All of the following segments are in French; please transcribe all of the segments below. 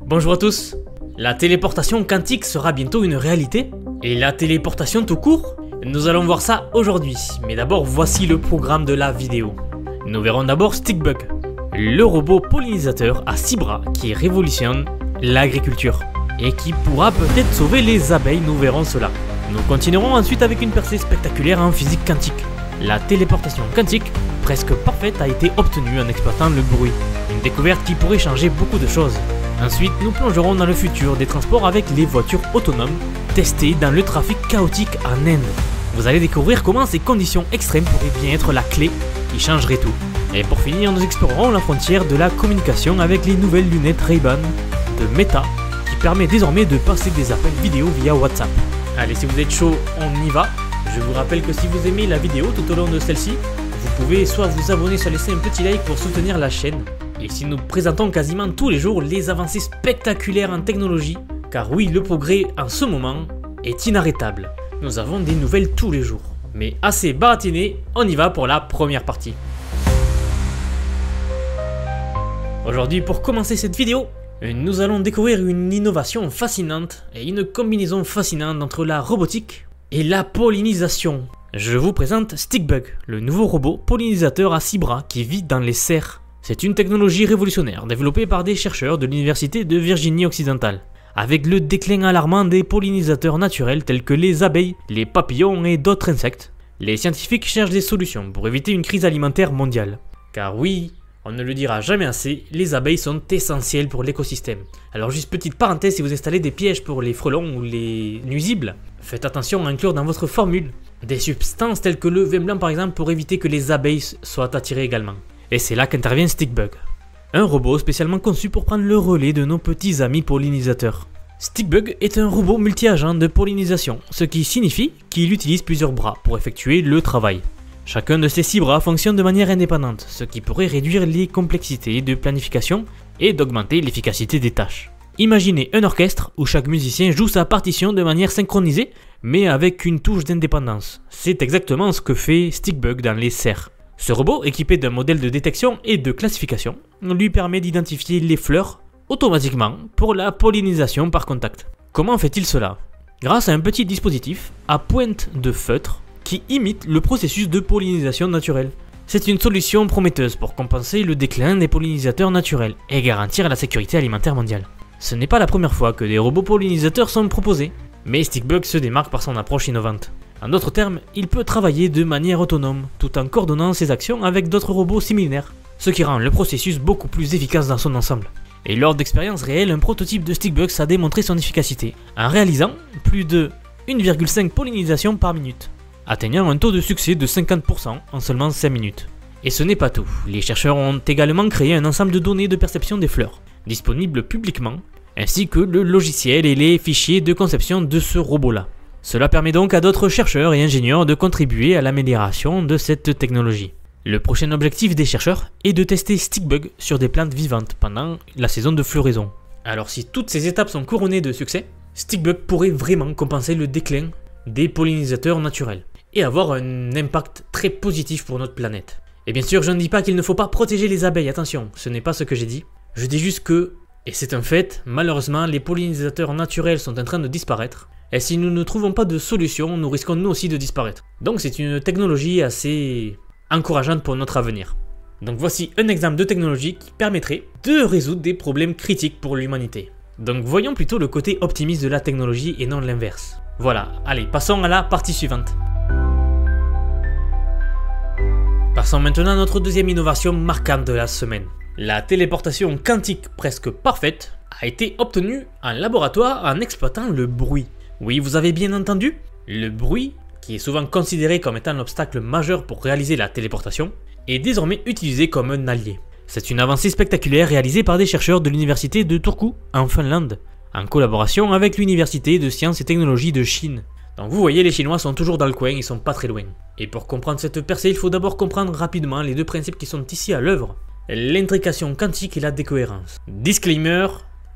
Bonjour à tous. La téléportation quantique sera bientôt une réalité? Et la téléportation tout court? Nous allons voir ça aujourd'hui, mais d'abord voici le programme de la vidéo. Nous verrons d'abord Stickbug, le robot pollinisateur à 6 bras qui révolutionne l'agriculture et qui pourra peut-être sauver les abeilles, nous verrons cela. Nous continuerons ensuite avec une percée spectaculaire en physique quantique. La téléportation quantique, presque parfaite, a été obtenue en exploitant le bruit. Une découverte qui pourrait changer beaucoup de choses. Ensuite, nous plongerons dans le futur des transports avec les voitures autonomes, testées dans le trafic chaotique en Inde. Vous allez découvrir comment ces conditions extrêmes pourraient bien être la clé qui changerait tout. Et pour finir, nous explorerons la frontière de la communication avec les nouvelles lunettes Ray-Ban de Meta, qui permet désormais de passer des appels vidéo via WhatsApp. Allez, si vous êtes chaud, on y va. Je vous rappelle que si vous aimez la vidéo tout au long de celle-ci, vous pouvez soit vous abonner, soit laisser un petit like pour soutenir la chaîne. Et si nous présentons quasiment tous les jours les avancées spectaculaires en technologie, car oui, le progrès en ce moment est inarrêtable. Nous avons des nouvelles tous les jours. Mais assez baratiné, on y va pour la première partie. Aujourd'hui, pour commencer cette vidéo, nous allons découvrir une innovation fascinante et une combinaison fascinante entre la robotique et la pollinisation. Je vous présente Stickbug, le nouveau robot pollinisateur à 6 bras qui vit dans les serres. C'est une technologie révolutionnaire développée par des chercheurs de l'université de Virginie occidentale. Avec le déclin alarmant des pollinisateurs naturels tels que les abeilles, les papillons et d'autres insectes, les scientifiques cherchent des solutions pour éviter une crise alimentaire mondiale. Car oui, on ne le dira jamais assez, les abeilles sont essentielles pour l'écosystème. Alors juste petite parenthèse, si vous installez des pièges pour les frelons ou les nuisibles, faites attention à inclure dans votre formule des substances telles que le vin blanc par exemple pour éviter que les abeilles soient attirées également. Et c'est là qu'intervient Stickbug, un robot spécialement conçu pour prendre le relais de nos petits amis pollinisateurs. Stickbug est un robot multi-agent de pollinisation, ce qui signifie qu'il utilise plusieurs bras pour effectuer le travail. Chacun de ces 6 bras fonctionne de manière indépendante, ce qui pourrait réduire les complexités de planification et d'augmenter l'efficacité des tâches. Imaginez un orchestre où chaque musicien joue sa partition de manière synchronisée, mais avec une touche d'indépendance. C'est exactement ce que fait Stickbug dans les serres. Ce robot, équipé d'un modèle de détection et de classification, lui permet d'identifier les fleurs automatiquement pour la pollinisation par contact. Comment fait-il cela? Grâce à un petit dispositif à pointe de feutre qui imite le processus de pollinisation naturelle. C'est une solution prometteuse pour compenser le déclin des pollinisateurs naturels et garantir la sécurité alimentaire mondiale. Ce n'est pas la première fois que des robots pollinisateurs sont proposés, mais Stickbug se démarque par son approche innovante. En d'autres termes, il peut travailler de manière autonome, tout en coordonnant ses actions avec d'autres robots similaires, ce qui rend le processus beaucoup plus efficace dans son ensemble. Et lors d'expériences réelles, un prototype de Stickbug a démontré son efficacité, en réalisant plus de 1,5 pollinisations par minute, atteignant un taux de succès de 50% en seulement 5 minutes. Et ce n'est pas tout, les chercheurs ont également créé un ensemble de données de perception des fleurs, disponibles publiquement, ainsi que le logiciel et les fichiers de conception de ce robot-là. Cela permet donc à d'autres chercheurs et ingénieurs de contribuer à l'amélioration de cette technologie. Le prochain objectif des chercheurs est de tester Stickbug sur des plantes vivantes pendant la saison de floraison. Alors si toutes ces étapes sont couronnées de succès, Stickbug pourrait vraiment compenser le déclin des pollinisateurs naturels et avoir un impact très positif pour notre planète. Et bien sûr, je ne dis pas qu'il ne faut pas protéger les abeilles, attention, ce n'est pas ce que j'ai dit. Je dis juste que, et c'est un fait, malheureusement, les pollinisateurs naturels sont en train de disparaître. Et si nous ne trouvons pas de solution, nous risquons nous aussi de disparaître. Donc c'est une technologie assez encourageante pour notre avenir. Donc voici un exemple de technologie qui permettrait de résoudre des problèmes critiques pour l'humanité. Donc voyons plutôt le côté optimiste de la technologie et non l'inverse. Voilà, allez, passons à la partie suivante. Passons maintenant à notre deuxième innovation marquante de la semaine. La téléportation quantique presque parfaite a été obtenue en laboratoire en exploitant le bruit. Oui, vous avez bien entendu, le bruit, qui est souvent considéré comme étant l'obstacle majeur pour réaliser la téléportation, est désormais utilisé comme un allié. C'est une avancée spectaculaire réalisée par des chercheurs de l'université de Turku, en Finlande, en collaboration avec l'université de sciences et technologies de Chine. Donc vous voyez, les Chinois sont toujours dans le coin, ils sont pas très loin. Et pour comprendre cette percée, il faut d'abord comprendre rapidement les deux principes qui sont ici à l'œuvre, l'intrication quantique et la décohérence. Disclaimer,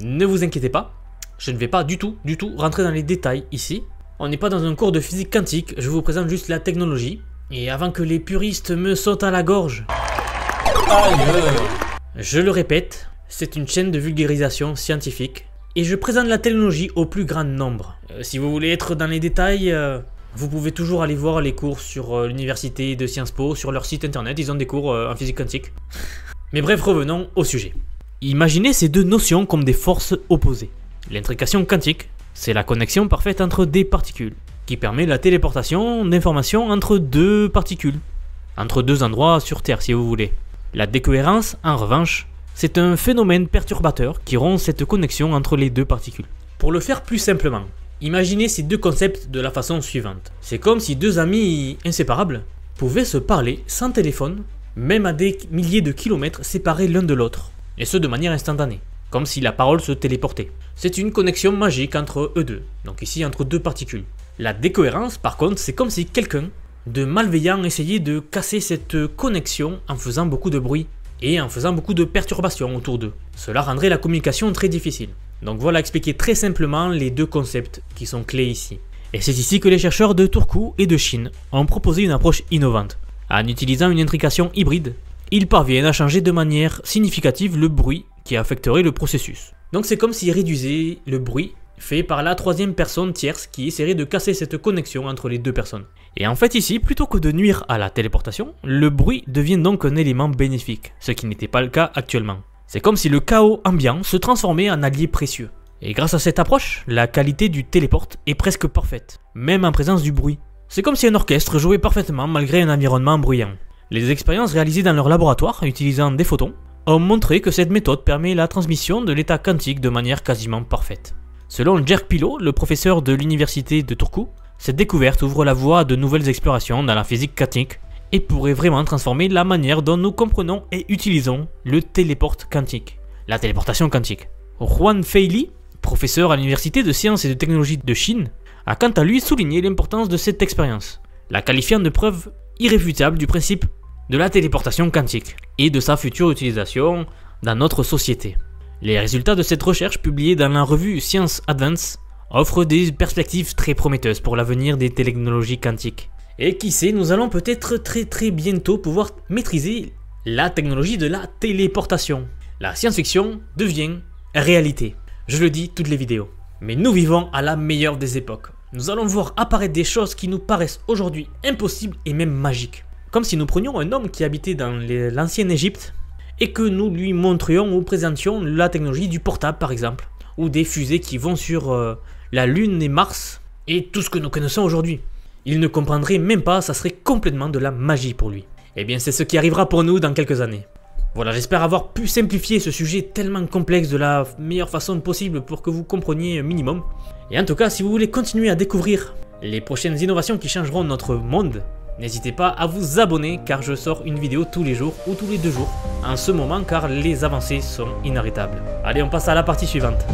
ne vous inquiétez pas, je ne vais pas du tout rentrer dans les détails ici. On n'est pas dans un cours de physique quantique, je vous présente juste la technologie. Et avant que les puristes me sautent à la gorge, je le répète, c'est une chaîne de vulgarisation scientifique et je présente la technologie au plus grand nombre. Si vous voulez être dans les détails, vous pouvez toujours aller voir les cours sur l'université de Sciences Po, sur leur site internet, ils ont des cours en physique quantique. Mais bref, revenons au sujet. Imaginez ces deux notions comme des forces opposées. L'intrication quantique, c'est la connexion parfaite entre des particules, qui permet la téléportation d'informations entre deux particules, entre deux endroits sur Terre si vous voulez. La décohérence, en revanche, c'est un phénomène perturbateur qui rompt cette connexion entre les deux particules. Pour le faire plus simplement, imaginez ces deux concepts de la façon suivante. C'est comme si deux amis inséparables pouvaient se parler sans téléphone, même à des milliers de kilomètres séparés l'un de l'autre, et ce de manière instantanée, comme si la parole se téléportait. C'est une connexion magique entre eux deux, donc ici entre deux particules. La décohérence, par contre, c'est comme si quelqu'un de malveillant essayait de casser cette connexion en faisant beaucoup de bruit et en faisant beaucoup de perturbations autour d'eux. Cela rendrait la communication très difficile. Donc voilà expliquer très simplement les deux concepts qui sont clés ici. Et c'est ici que les chercheurs de Turku et de Chine ont proposé une approche innovante. En utilisant une intrication hybride, ils parviennent à changer de manière significative le bruit qui affecterait le processus. Donc c'est comme s'ils réduisaient le bruit fait par la troisième personne tierce qui essaierait de casser cette connexion entre les deux personnes. Et en fait ici, plutôt que de nuire à la téléportation, le bruit devient donc un élément bénéfique, ce qui n'était pas le cas actuellement. C'est comme si le chaos ambiant se transformait en allié précieux. Et grâce à cette approche, la qualité du téléporte est presque parfaite, même en présence du bruit. C'est comme si un orchestre jouait parfaitement malgré un environnement bruyant. Les expériences réalisées dans leur laboratoire, utilisant des photons, ont montré que cette méthode permet la transmission de l'état quantique de manière quasiment parfaite. Selon Jerk Pillow, le professeur de l'université de Turku, cette découverte ouvre la voie à de nouvelles explorations dans la physique quantique et pourrait vraiment transformer la manière dont nous comprenons et utilisons le téléporte quantique, la téléportation quantique. Juan Feili, professeur à l'université de sciences et de technologie de Chine, a quant à lui souligné l'importance de cette expérience, la qualifiant de preuve irréfutable du principe de la téléportation quantique et de sa future utilisation dans notre société. Les résultats de cette recherche publiée dans la revue Science Advance offrent des perspectives très prometteuses pour l'avenir des technologies quantiques. Et qui sait, nous allons peut-être très bientôt pouvoir maîtriser la technologie de la téléportation. La science-fiction devient réalité. Je le dis toutes les vidéos. Mais nous vivons à la meilleure des époques. Nous allons voir apparaître des choses qui nous paraissent aujourd'hui impossibles et même magiques. Comme si nous prenions un homme qui habitait dans l'ancienne Égypte et que nous lui montrions ou présentions la technologie du portable par exemple, ou des fusées qui vont sur la Lune et Mars, et tout ce que nous connaissons aujourd'hui. Il ne comprendrait même pas, ça serait complètement de la magie pour lui. Eh bien c'est ce qui arrivera pour nous dans quelques années. Voilà, j'espère avoir pu simplifier ce sujet tellement complexe de la meilleure façon possible pour que vous compreniez un minimum. Et en tout cas, si vous voulez continuer à découvrir les prochaines innovations qui changeront notre monde, n'hésitez pas à vous abonner car je sors une vidéo tous les jours ou tous les 2 jours en ce moment car les avancées sont inarrêtables. Allez, on passe à la partie suivante.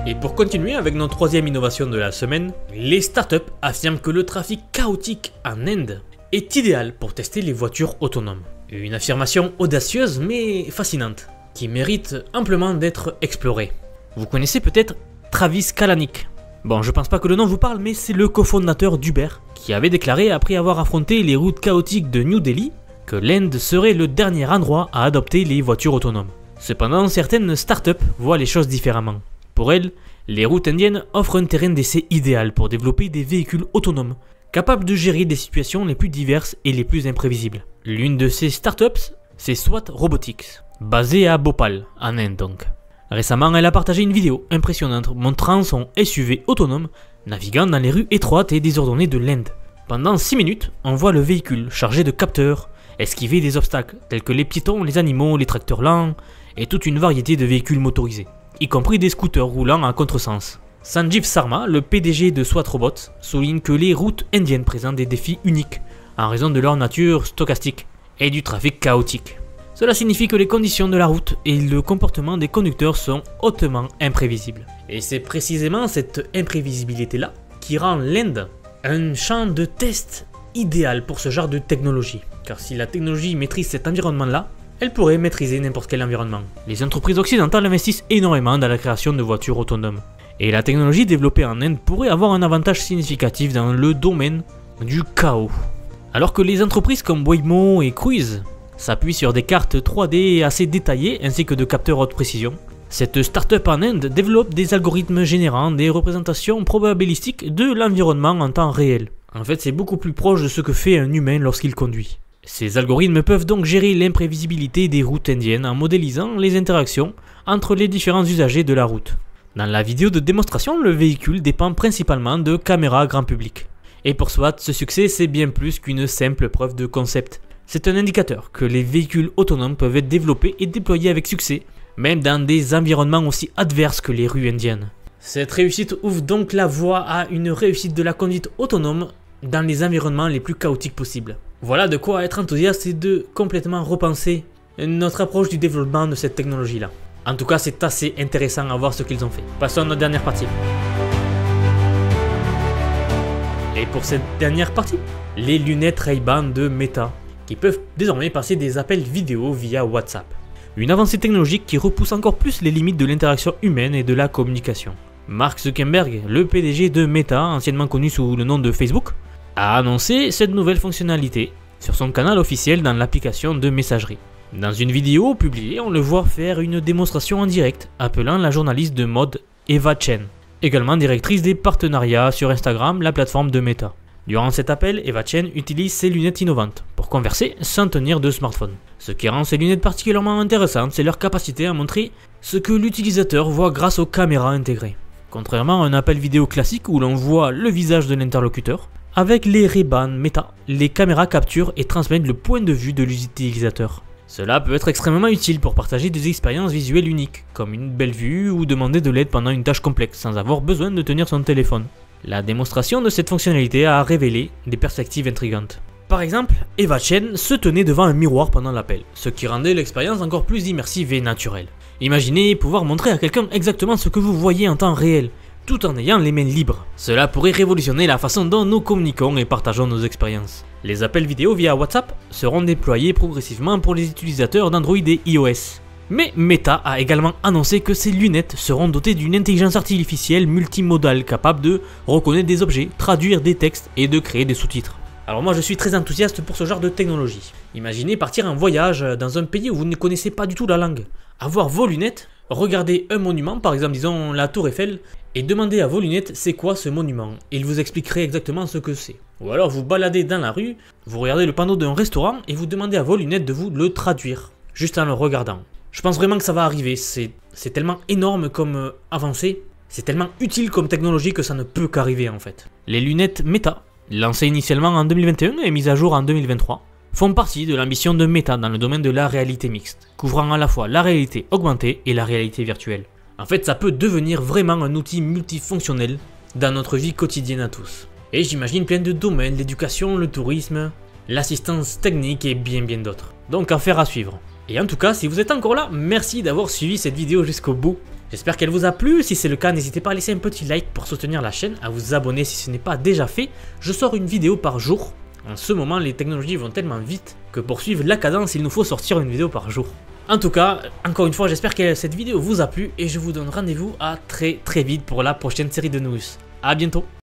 Et pour continuer avec notre troisième innovation de la semaine, les startups affirment que le trafic chaotique en Inde est idéal pour tester les voitures autonomes. Une affirmation audacieuse mais fascinante, qui mérite amplement d'être explorée. Vous connaissez peut-être Travis Kalanick. Bon, je pense pas que le nom vous parle, mais c'est le cofondateur d'Uber, qui avait déclaré après avoir affronté les routes chaotiques de New Delhi, que l'Inde serait le dernier endroit à adopter les voitures autonomes. Cependant, certaines startups voient les choses différemment. Pour elles, les routes indiennes offrent un terrain d'essai idéal pour développer des véhicules autonomes, capables de gérer des situations les plus diverses et les plus imprévisibles. L'une de ces startups, c'est SWAT Robotics, basée à Bhopal, en Inde donc. Récemment, elle a partagé une vidéo impressionnante montrant son SUV autonome naviguant dans les rues étroites et désordonnées de l'Inde. Pendant 6 minutes, on voit le véhicule chargé de capteurs esquiver des obstacles tels que les piétons, les animaux, les tracteurs lents et toute une variété de véhicules motorisés, y compris des scooters roulant à contresens. Sanjeev Sarma, le PDG de SWAT Robots, souligne que les routes indiennes présentent des défis uniques en raison de leur nature stochastique et du trafic chaotique. Cela signifie que les conditions de la route et le comportement des conducteurs sont hautement imprévisibles. Et c'est précisément cette imprévisibilité-là qui rend l'Inde un champ de test idéal pour ce genre de technologie. Car si la technologie maîtrise cet environnement-là, elle pourrait maîtriser n'importe quel environnement. Les entreprises occidentales investissent énormément dans la création de voitures autonomes. Et la technologie développée en Inde pourrait avoir un avantage significatif dans le domaine du chaos. Alors que les entreprises comme Waymo et Cruise s'appuie sur des cartes 3D assez détaillées ainsi que de capteurs haute précision. Cette start-up en Inde développe des algorithmes générant des représentations probabilistiques de l'environnement en temps réel. En fait, c'est beaucoup plus proche de ce que fait un humain lorsqu'il conduit. Ces algorithmes peuvent donc gérer l'imprévisibilité des routes indiennes en modélisant les interactions entre les différents usagers de la route. Dans la vidéo de démonstration, le véhicule dépend principalement de caméras grand public. Et pour SWAT, ce succès c'est bien plus qu'une simple preuve de concept. C'est un indicateur que les véhicules autonomes peuvent être développés et déployés avec succès, même dans des environnements aussi adverses que les rues indiennes. Cette réussite ouvre donc la voie à une réussite de la conduite autonome dans les environnements les plus chaotiques possibles. Voilà de quoi être enthousiaste et de complètement repenser notre approche du développement de cette technologie-là. En tout cas, c'est assez intéressant à voir ce qu'ils ont fait. Passons à notre dernière partie. Et pour cette dernière partie, les lunettes Ray-Ban de Meta, qui peuvent désormais passer des appels vidéo via WhatsApp. Une avancée technologique qui repousse encore plus les limites de l'interaction humaine et de la communication. Mark Zuckerberg, le PDG de Meta, anciennement connu sous le nom de Facebook, a annoncé cette nouvelle fonctionnalité sur son canal officiel dans l'application de messagerie. Dans une vidéo publiée, on le voit faire une démonstration en direct, appelant la journaliste de mode Eva Chen, également directrice des partenariats sur Instagram, la plateforme de Meta. Durant cet appel, Eva Chen utilise ses lunettes innovantes pour converser sans tenir de smartphone. Ce qui rend ces lunettes particulièrement intéressantes, c'est leur capacité à montrer ce que l'utilisateur voit grâce aux caméras intégrées. Contrairement à un appel vidéo classique où l'on voit le visage de l'interlocuteur, avec les Ray-Ban Meta, les caméras capturent et transmettent le point de vue de l'utilisateur. Cela peut être extrêmement utile pour partager des expériences visuelles uniques, comme une belle vue ou demander de l'aide pendant une tâche complexe sans avoir besoin de tenir son téléphone. La démonstration de cette fonctionnalité a révélé des perspectives intrigantes. Par exemple, Eva Chen se tenait devant un miroir pendant l'appel, ce qui rendait l'expérience encore plus immersive et naturelle. Imaginez pouvoir montrer à quelqu'un exactement ce que vous voyez en temps réel, tout en ayant les mains libres. Cela pourrait révolutionner la façon dont nous communiquons et partageons nos expériences. Les appels vidéo via WhatsApp seront déployés progressivement pour les utilisateurs d'Android et iOS. Mais Meta a également annoncé que ces lunettes seront dotées d'une intelligence artificielle multimodale capable de reconnaître des objets, traduire des textes et de créer des sous-titres. Alors moi je suis très enthousiaste pour ce genre de technologie. Imaginez partir en voyage dans un pays où vous ne connaissez pas du tout la langue. Avoir vos lunettes, regarder un monument, par exemple disons la Tour Eiffel, et demander à vos lunettes c'est quoi ce monument, et il vous expliquerait exactement ce que c'est. Ou alors vous baladez dans la rue, vous regardez le panneau d'un restaurant et vous demandez à vos lunettes de vous le traduire, juste en le regardant. Je pense vraiment que ça va arriver, c'est tellement énorme comme avancée, c'est tellement utile comme technologie que ça ne peut qu'arriver en fait. Les lunettes Meta, lancées initialement en 2021 et mises à jour en 2023, font partie de l'ambition de Meta dans le domaine de la réalité mixte, couvrant à la fois la réalité augmentée et la réalité virtuelle. En fait, ça peut devenir vraiment un outil multifonctionnel dans notre vie quotidienne à tous. Et j'imagine plein de domaines, l'éducation, le tourisme, l'assistance technique et bien d'autres. Donc affaire à suivre. Et en tout cas, si vous êtes encore là, merci d'avoir suivi cette vidéo jusqu'au bout. J'espère qu'elle vous a plu, si c'est le cas, n'hésitez pas à laisser un petit like pour soutenir la chaîne, à vous abonner si ce n'est pas déjà fait. Je sors une vidéo par jour. En ce moment, les technologies vont tellement vite que pour suivre la cadence, il nous faut sortir une vidéo par jour. En tout cas, encore une fois, j'espère que cette vidéo vous a plu et je vous donne rendez-vous à très vite pour la prochaine série de news. A bientôt.